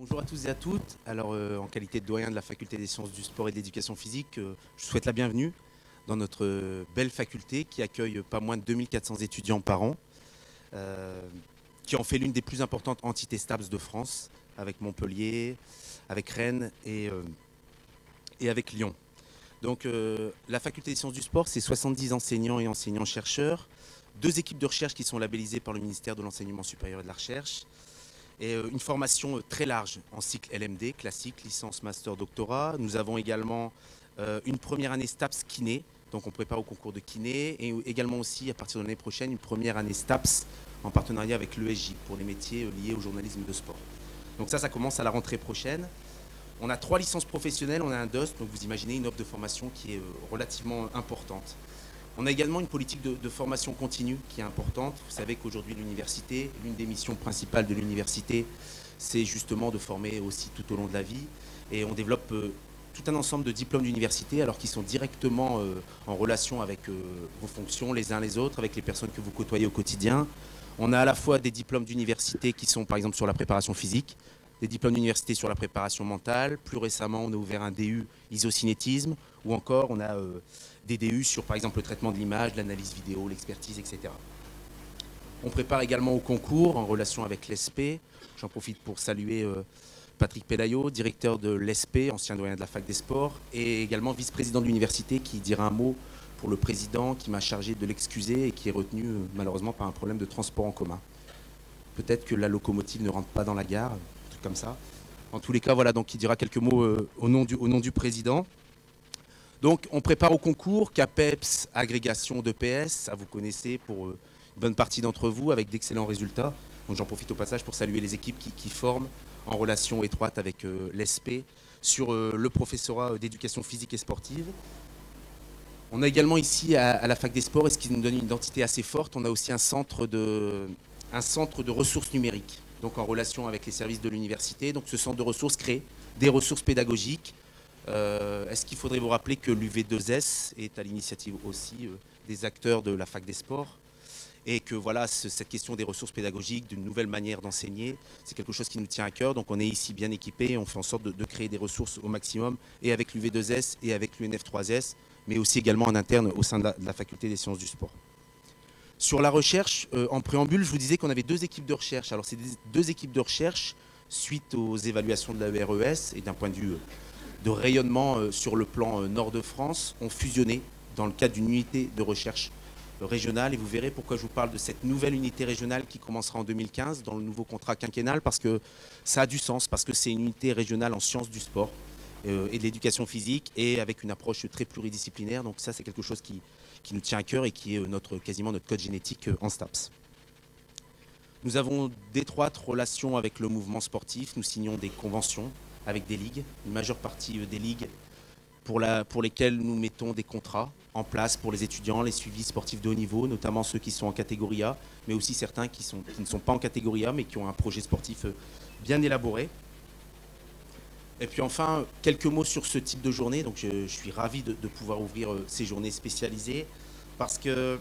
Bonjour à tous et à toutes. Alors, en qualité de doyen de la faculté des sciences du sport et de l'éducation physique, je souhaite la bienvenue dans notre belle faculté qui accueille pas moins de 2400 étudiants par an, euh, qui en fait l'une des plus importantes entités STAPS de France, avec Montpellier, avec Rennes et avec Lyon. Donc, la faculté des sciences du sport, c'est 70 enseignants et enseignants-chercheurs, deux équipes de recherche qui sont labellisées par le ministère de l'Enseignement supérieur et de la Recherche, et une formation très large en cycle LMD, classique, licence, master, doctorat. Nous avons également une première année STAPS kiné, donc on prépare au concours de kiné, et également aussi à partir de l'année prochaine une première année STAPS en partenariat avec l'ESJ pour les métiers liés au journalisme de sport. Donc ça commence à la rentrée prochaine. On a 3 licences professionnelles, on a un DOS, donc vous imaginez une offre de formation qui est relativement importante. On a également une politique de formation continue qui est importante. Vous savez qu'aujourd'hui, l'université, l'une des missions principales de l'université, c'est justement de former aussi tout au long de la vie. Et on développe tout un ensemble de diplômes d'université, alors qu'ils sont directement en relation avec vos fonctions les uns les autres, avec les personnes que vous côtoyez au quotidien. On a à la fois des diplômes d'université qui sont par exemple sur la préparation physique, des diplômes d'université sur la préparation mentale. Plus récemment, on a ouvert un DU isocinétisme, ou encore on a des DU sur par exemple le traitement de l'image, l'analyse vidéo, l'expertise, etc. On prépare également au concours en relation avec l'ESP. J'en profite pour saluer Patrick Pelayo, directeur de l'ESP, ancien doyen de la fac des sports, et également vice-président de l'université qui dira un mot pour le président qui m'a chargé de l'excuser et qui est retenu malheureusement par un problème de transport en commun. Peut-être que la locomotive ne rentre pas dans la gare, un truc comme ça. En tous les cas, voilà, donc il dira quelques mots au nom du président. Donc on prépare au concours, CAPEPS, agrégation d'EPS, ça vous connaissez pour une bonne partie d'entre vous, avec d'excellents résultats. Donc j'en profite au passage pour saluer les équipes qui forment en relation étroite avec l'ESP sur le professorat d'éducation physique et sportive. On a également ici à la fac des sports, et ce qui nous donne une identité assez forte, on a aussi un centre de ressources numériques, donc en relation avec les services de l'université. Donc ce centre de ressources crée des ressources pédagogiques. Est-ce qu'il faudrait vous rappeler que l'UV2S est à l'initiative aussi des acteurs de la fac des sports, et que voilà, cette question des ressources pédagogiques, d'une nouvelle manière d'enseigner, c'est quelque chose qui nous tient à cœur. Donc on est ici bien équipé et on fait en sorte de créer des ressources au maximum, et avec l'UV2S et avec l'UNF3S, mais aussi également en interne au sein de la faculté des sciences du sport. Sur la recherche, en préambule, je vous disais qu'on avait 2 équipes de recherche. Alors c'est 2 équipes de recherche suite aux évaluations de la ERES, et d'un point de vue de rayonnement sur le plan nord de France, ont fusionné dans le cadre d'une unité de recherche régionale. Et vous verrez pourquoi je vous parle de cette nouvelle unité régionale qui commencera en 2015 dans le nouveau contrat quinquennal, parce que ça a du sens, parce que c'est une unité régionale en sciences du sport et de l'éducation physique, et avec une approche très pluridisciplinaire. Donc ça, c'est quelque chose qui nous tient à cœur et qui est quasiment notre code génétique en STAPS. Nous avons d'étroites relations avec le mouvement sportif. Nous signons des conventions avec des ligues, une majeure partie des ligues pour lesquelles nous mettons des contrats en place pour les étudiants, les suivis sportifs de haut niveau, notamment ceux qui sont en catégorie A, mais aussi certains qui ne sont pas en catégorie A, mais qui ont un projet sportif bien élaboré. Et puis enfin, quelques mots sur ce type de journée. Donc je suis ravi de pouvoir ouvrir ces journées spécialisées, parce que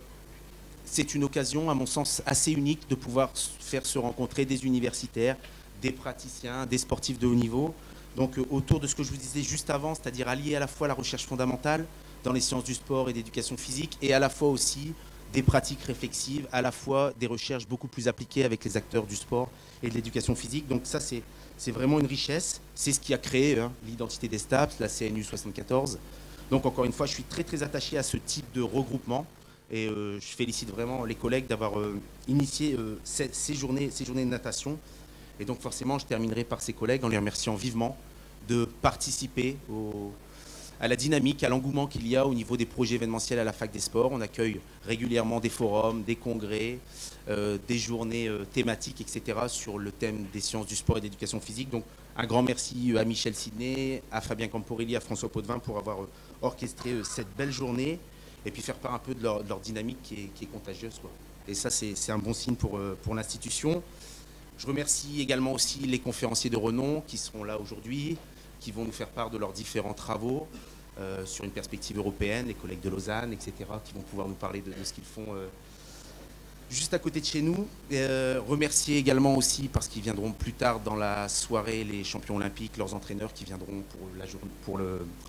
c'est une occasion, à mon sens, assez unique de pouvoir faire se rencontrer des universitaires, des praticiens, des sportifs de haut niveau. Donc autour de ce que je vous disais juste avant, c'est-à-dire allier à la fois la recherche fondamentale dans les sciences du sport et d'éducation physique, et à la fois aussi des pratiques réflexives, à la fois des recherches beaucoup plus appliquées avec les acteurs du sport et de l'éducation physique. Donc ça, c'est vraiment une richesse. C'est ce qui a créé l'identité des STAPS, la CNU 74. Donc encore une fois, je suis très très attaché à ce type de regroupement. Et je félicite vraiment les collègues d'avoir initié ces journées de natation. Et donc forcément, je terminerai par ces collègues en les remerciant vivement de participer à la dynamique, à l'engouement qu'il y a au niveau des projets événementiels à la fac des sports. On accueille régulièrement des forums, des congrès, des journées thématiques, etc. sur le thème des sciences du sport et d'éducation physique. Donc un grand merci à Michel Sidney, à Fabien Camporelli, à François Potvin pour avoir orchestré cette belle journée, et puis faire part un peu de leur dynamique qui est contagieuse, quoi. Et ça, c'est un bon signe pour l'institution. Je remercie également aussi les conférenciers de renom qui seront là aujourd'hui, qui vont nous faire part de leurs différents travaux sur une perspective européenne, les collègues de Lausanne, etc., qui vont pouvoir nous parler de ce qu'ils font juste à côté de chez nous. Remercier également aussi, parce qu'ils viendront plus tard dans la soirée, les champions olympiques, leurs entraîneurs qui viendront pour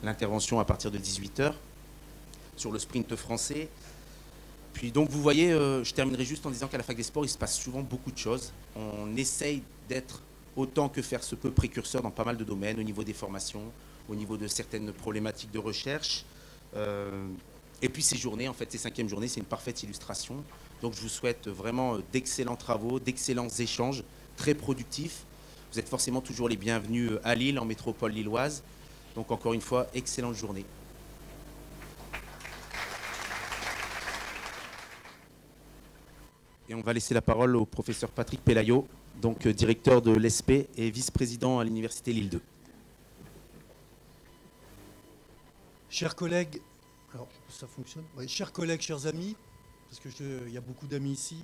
l'intervention à partir de 18 h sur le sprint français. Puis donc vous voyez, je terminerai juste en disant qu'à la fac des sports, il se passe souvent beaucoup de choses. On essaye d'être autant que faire se peut précurseur dans pas mal de domaines, au niveau des formations, au niveau de certaines problématiques de recherche. Et puis ces journées, en fait, ces 5e journées, c'est une parfaite illustration. Donc je vous souhaite vraiment d'excellents travaux, d'excellents échanges, très productifs. Vous êtes forcément toujours les bienvenus à Lille, en métropole lilloise. Donc encore une fois, excellente journée. Et on va laisser la parole au professeur Patrick Pelayo, donc directeur de l'ESP et vice-président à l'Université Lille 2. Chers collègues, alors ça fonctionne. Oui, chers collègues, chers amis, parce qu'il y a beaucoup d'amis ici.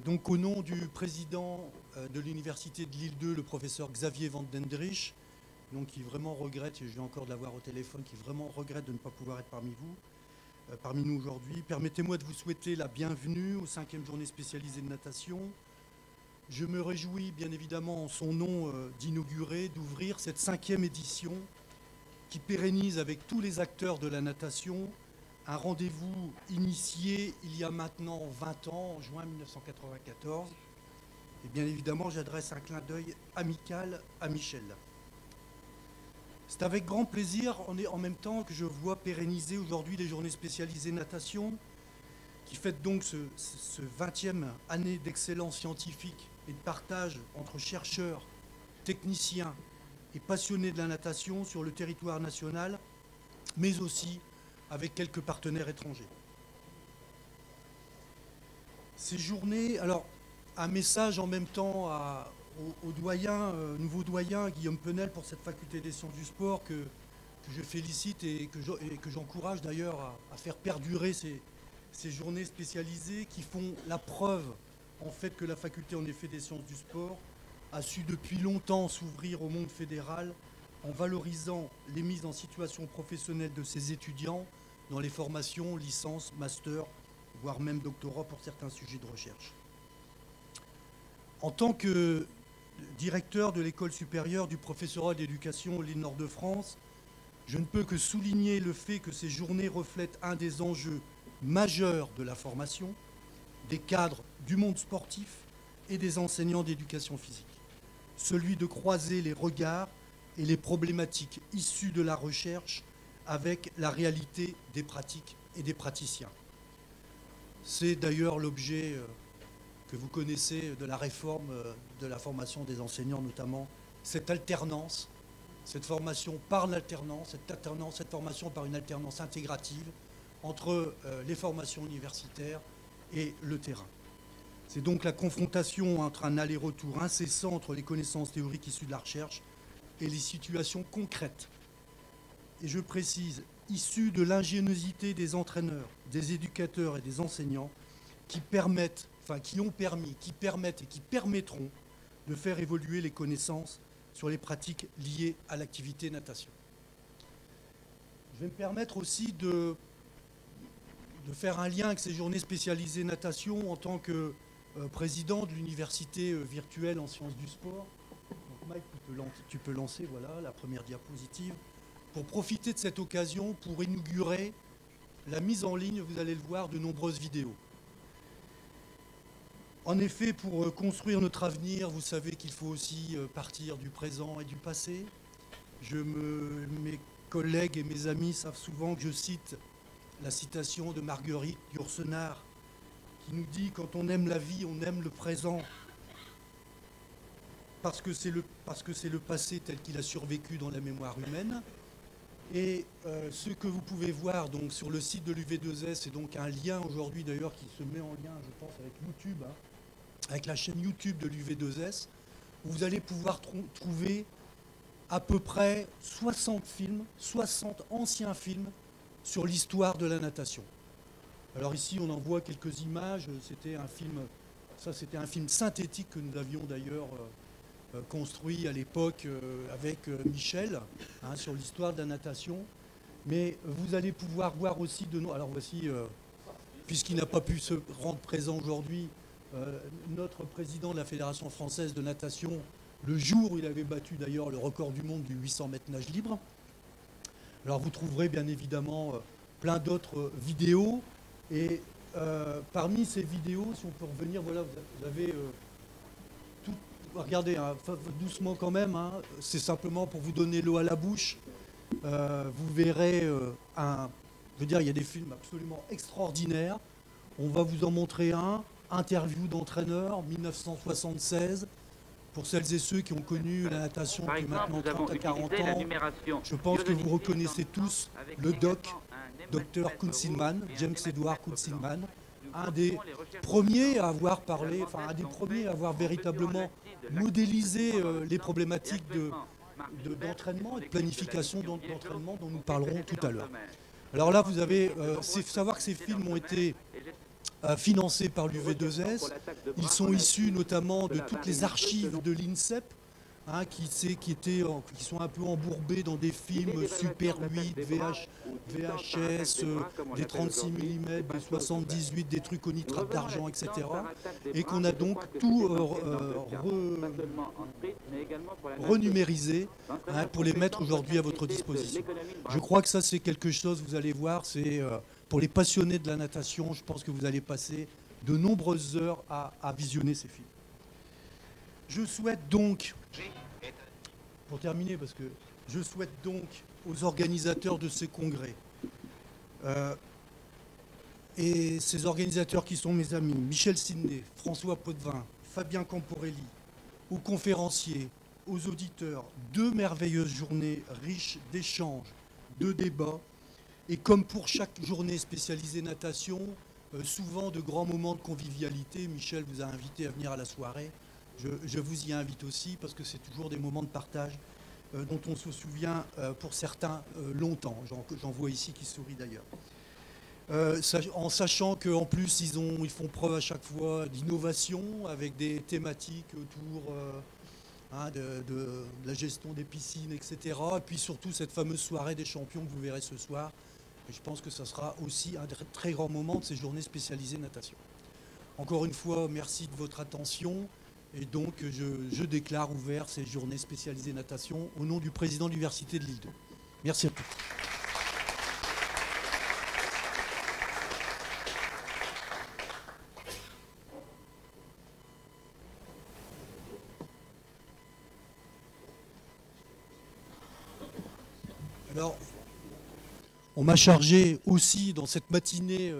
Donc au nom du président de l'Université de Lille 2, le professeur Xavier Van Dendrich, donc qui vraiment regrette, et je viens encore de l'avoir au téléphone, qui vraiment regrette de ne pas pouvoir être parmi nous aujourd'hui. Permettez-moi de vous souhaiter la bienvenue aux 5e journées spécialisées de natation. Je me réjouis bien évidemment en son nom d'inaugurer, d'ouvrir cette 5e édition qui pérennise avec tous les acteurs de la natation un rendez-vous initié il y a maintenant 20 ans, en juin 1994. Et bien évidemment, j'adresse un clin d'œil amical à Michel. C'est avec grand plaisir, en même temps, que je vois pérenniser aujourd'hui les journées spécialisées natation, qui fêtent donc ce 20e année d'excellence scientifique et de partage entre chercheurs, techniciens et passionnés de la natation sur le territoire national, mais aussi avec quelques partenaires étrangers. Ces journées, alors un message en même temps au doyen, nouveau doyen Guillaume Penel pour cette faculté des sciences du sport que je félicite et que j'encourage d'ailleurs à faire perdurer ces journées spécialisées qui font la preuve en fait que la faculté en effet des sciences du sport a su depuis longtemps s'ouvrir au monde fédéral en valorisant les mises en situation professionnelle de ses étudiants dans les formations, licences, masters, voire même doctorat pour certains sujets de recherche. En tant que directeur de l'école supérieure du professorat d'éducation Lille Nord-de-France, je ne peux que souligner le fait que ces journées reflètent un des enjeux majeurs de la formation, des cadres du monde sportif et des enseignants d'éducation physique. Celui de croiser les regards et les problématiques issues de la recherche avec la réalité des pratiques et des praticiens. C'est d'ailleurs l'objet que vous connaissez de la réforme de la formation des enseignants, notamment cette alternance, cette formation par l'alternance, cette formation par une alternance intégrative entre les formations universitaires et le terrain. C'est donc la confrontation entre un aller-retour incessant entre les connaissances théoriques issues de la recherche et les situations concrètes. Et je précise, issues de l'ingéniosité des entraîneurs, des éducateurs et des enseignants qui permettent, qui ont permis, qui permettent et qui permettront de faire évoluer les connaissances sur les pratiques liées à l'activité natation. Je vais me permettre aussi de faire un lien avec ces journées spécialisées natation en tant que président de l'université virtuelle en sciences du sport. Donc Mike, tu peux lancer voilà, la première diapositive. Pour profiter de cette occasion, pour inaugurer la mise en ligne, vous allez le voir, de nombreuses vidéos. En effet, pour construire notre avenir, vous savez qu'il faut aussi partir du présent et du passé. Mes collègues et mes amis savent souvent que je cite la citation de Marguerite Yourcenar, qui nous dit « Quand on aime la vie, on aime le présent, parce que c'est le passé tel qu'il a survécu dans la mémoire humaine. » Et ce que vous pouvez voir donc, sur le site de l'UV2S, c'est donc un lien aujourd'hui d'ailleurs qui se met en lien, je pense, avec YouTube, avec la chaîne YouTube de l'UV2S, où vous allez pouvoir trouver à peu près 60 films, 60 anciens films sur l'histoire de la natation. Alors ici, on en voit quelques images. C'était un film synthétique que nous avions d'ailleurs construit à l'époque avec Michel, sur l'histoire de la natation. Mais vous allez pouvoir voir aussi de nos... Alors voici puisqu'il n'a pas pu se rendre présent aujourd'hui, notre président de la Fédération française de natation, le jour où il avait battu d'ailleurs le record du monde du 800 mètres nage libre. Alors vous trouverez bien évidemment plein d'autres vidéos. Et parmi ces vidéos, si on peut revenir, voilà, vous avez tout. Regardez, hein, doucement quand même, hein, c'est simplement pour vous donner l'eau à la bouche. Vous verrez je veux dire, il y a des films absolument extraordinaires. On va vous en montrer un, Interview d'entraîneur, 1976. Pour celles et ceux qui ont connu la natation depuis maintenant 30 à 40 ans, je pense que vous reconnaissez tous le docteur Kunzelman, James Edward Kunzelman, un des premiers à avoir parlé, enfin un des premiers à avoir véritablement modélisé les problématiques d'entraînement et de planification d'entraînement dont nous parlerons tout à l'heure. Alors là, vous avez, savoir que ces films ont été financés par l'UV2S. Ils sont issus notamment de toutes les archives de l'INSEP, hein, qui sont un peu embourbés dans des films Super 8, VHS, des 36 mm, des 78, des trucs au nitrate d'argent, etc. Et qu'on a donc tout renumérisé, hein, pour les mettre aujourd'hui à votre disposition. Je crois que ça, c'est quelque chose, vous allez voir, c'est pour les passionnés de la natation, je pense que vous allez passer de nombreuses heures à visionner ces films. Je souhaite donc, pour terminer, parce que je souhaite donc aux organisateurs de ces congrès, et ces organisateurs qui sont mes amis, Michel Sidney, François Potvin, Fabien Camporelli, aux conférenciers, aux auditeurs, 2 merveilleuses journées riches d'échanges, de débats, et comme pour chaque journée spécialisée natation, souvent de grands moments de convivialité. Michel vous a invité à venir à la soirée. Je vous y invite aussi parce que c'est toujours des moments de partage dont on se souvient pour certains longtemps. J'en vois ici qui sourient d'ailleurs. En sachant qu'en plus ils font preuve à chaque fois d'innovation avec des thématiques autour de la gestion des piscines, etc. Et puis surtout cette fameuse soirée des champions que vous verrez ce soir. Et je pense que ça sera aussi un très grand moment de ces journées spécialisées natation. Encore une fois, merci de votre attention. Et donc, je déclare ouvert ces journées spécialisées natation au nom du président de l'Université de Lille 2. Merci à tous. Alors, on m'a chargé aussi dans cette matinée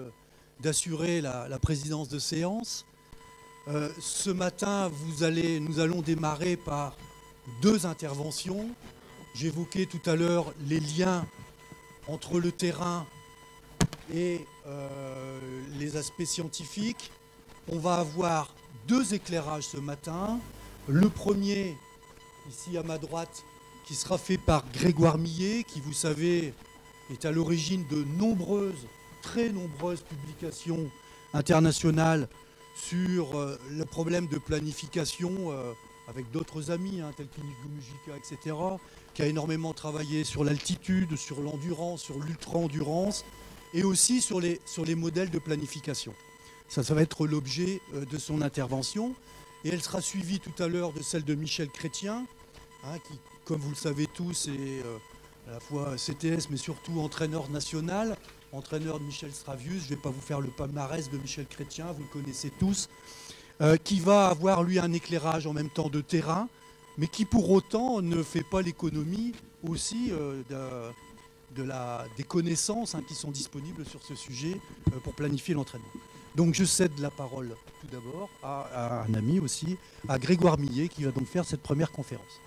d'assurer la présidence de séance. Ce matin, nous allons démarrer par 2 interventions. J'évoquais tout à l'heure les liens entre le terrain et les aspects scientifiques. On va avoir 2 éclairages ce matin. Le premier, ici à ma droite, qui sera fait par Grégoire Millet, qui, vous savez, est à l'origine de très nombreuses publications internationales sur le problème de planification avec d'autres amis, hein, tels qu'Inigo Mujica, etc., qui a énormément travaillé sur l'altitude, sur l'endurance, sur l'ultra-endurance, et aussi sur les modèles de planification. Ça va être l'objet de son intervention, et elle sera suivie tout à l'heure de celle de Michel Chrétien, hein, qui, comme vous le savez tous, est à la fois CTS, mais surtout entraîneur national, entraîneur de Michel Stravius. Je ne vais pas vous faire le palmarès de Michel Chrétien, vous le connaissez tous, qui va avoir, lui, un éclairage en même temps de terrain, mais qui, pour autant, ne fait pas l'économie aussi des connaissances, hein, qui sont disponibles sur ce sujet pour planifier l'entraînement. Donc, je cède la parole, tout d'abord, à un ami aussi, à Grégoire Millet, qui va donc faire cette première conférence.